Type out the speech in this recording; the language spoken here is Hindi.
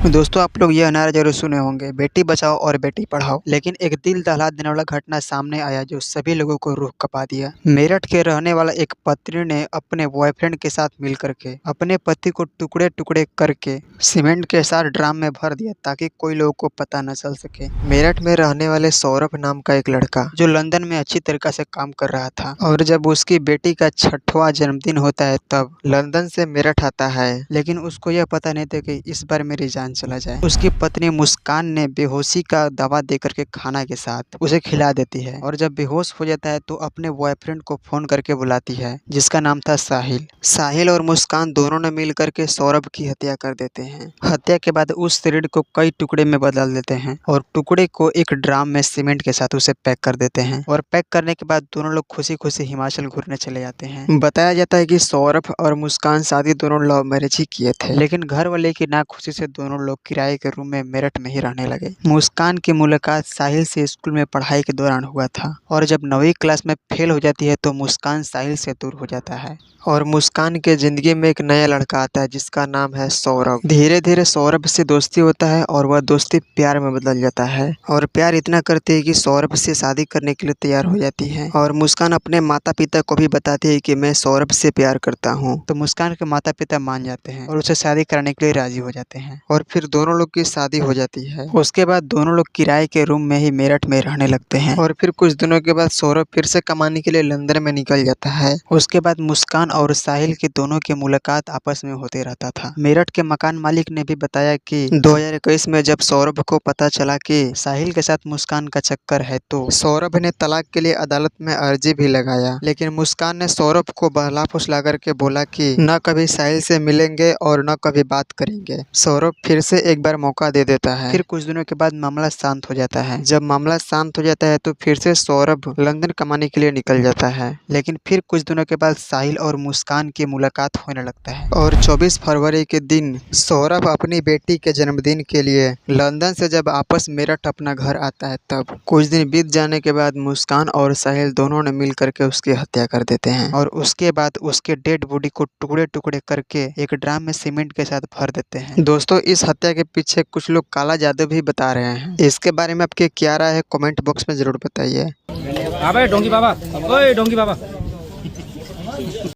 दोस्तों आप लोग यह नारा जरूर सुने होंगे, बेटी बचाओ और बेटी पढ़ाओ। लेकिन एक दिल दहला देने वाला घटना सामने आया जो सभी लोगों को रूह कपा दिया। मेरठ के रहने वाला एक पत्नी ने अपने बॉयफ्रेंड के साथ मिल करके अपने पति को टुकड़े टुकड़े करके सीमेंट के साथ ड्राम में भर दिया ताकि कोई लोगों को पता न चल सके। मेरठ में रहने वाले सौरभ नाम का एक लड़का जो लंदन में अच्छी तरीके से काम कर रहा था, और जब उसकी बेटी का 6वां जन्मदिन होता है तब लंदन से मेरठ आता है। लेकिन उसको यह पता नहीं था कि इस बार मेरी जान चला जाए। उसकी पत्नी मुस्कान ने बेहोशी का दवा देकर के खाना के साथ उसे खिला देती है, और जब बेहोश हो जाता है तो अपने बॉयफ्रेंड को फोन करके बुलाती है जिसका नाम था साहिल। साहिल और मुस्कान दोनों ने मिल करके सौरभ की हत्या कर देते हैं। हत्या के बाद उस शरीर को कई टुकड़े में बदल देते हैं और टुकड़े को एक ड्राम में सीमेंट के साथ उसे पैक कर देते हैं, और पैक करने के बाद दोनों लोग खुशी खुशी हिमाचल घूमने चले जाते हैं। बताया जाता है कि सौरभ और मुस्कान शादी दोनों लव मैरिज ही किए थे, लेकिन घर वाले की नाखुशी से दोनों लोग किराए के रूम में मेरठ में ही रहने लगे। मुस्कान की मुलाकात साहिल से स्कूल में पढ़ाई के दौरान हुआ था, और जब 9वीं क्लास में फेल हो जाती है तो मुस्कान साहिल से दूर हो जाता है और मुस्कान के जिंदगी में एक नया लड़का आता है जिसका नाम है सौरभ। धीरे धीरे सौरभ से दोस्ती होता है और वह दोस्ती प्यार में बदल जाता है, और प्यार इतना करती है कि सौरभ से शादी करने के लिए तैयार हो जाती है। और मुस्कान अपने माता पिता को भी बताती है कि मैं सौरभ से प्यार करता हूँ, तो मुस्कान के माता पिता मान जाते हैं और उसे शादी कराने के लिए राजी हो जाते हैं, और फिर दोनों लोग की शादी हो जाती है। उसके बाद दोनों लोग किराए के रूम में ही मेरठ में रहने लगते हैं, और फिर कुछ दिनों के बाद सौरभ फिर से कमाने के लिए लंदन में निकल जाता है। उसके बाद मुस्कान और साहिल के दोनों की मुलाकात आपस में होते रहता था। मेरठ के मकान मालिक ने भी बताया कि 2021 में जब सौरभ को पता चला कि साहिल के साथ मुस्कान का चक्कर है तो सौरभ ने तलाक के लिए अदालत में अर्जी भी लगाया, लेकिन मुस्कान ने सौरभ को बहला फुसला करके बोला कि न कभी साहिल से मिलेंगे और न कभी बात करेंगे। सौरभ फिर से एक बार मौका दे देता है। फिर कुछ दिनों के बाद मामला शांत हो जाता है। जब मामला शांत हो जाता है तो फिर से सौरभ लंदन कमाने के लिए निकल जाता है, लेकिन फिर कुछ दिनों के बाद साहिल और मुस्कान की मुलाकात होने लगता है, और 24 फरवरी के दिन सौरभ अपनी बेटी के जन्मदिन के लिए लंदन से जब वापस मेरठ अपना घर आता है तब कुछ दिन बीत जाने के बाद मुस्कान और साहिल दोनों ने मिल करके उसकी हत्या कर देते हैं, और उसके बाद उसके डेड बॉडी को टुकड़े टुकड़े करके एक ड्राम में सीमेंट के साथ भर देते हैं। दोस्तों इस हत्या के पीछे कुछ लोग काला जादू भी बता रहे हैं। इसके बारे में आपके क्या राय है कमेंट बॉक्स में जरूर बताइए। अबे डोंगी बाबा, ओए डोंगी बाबा।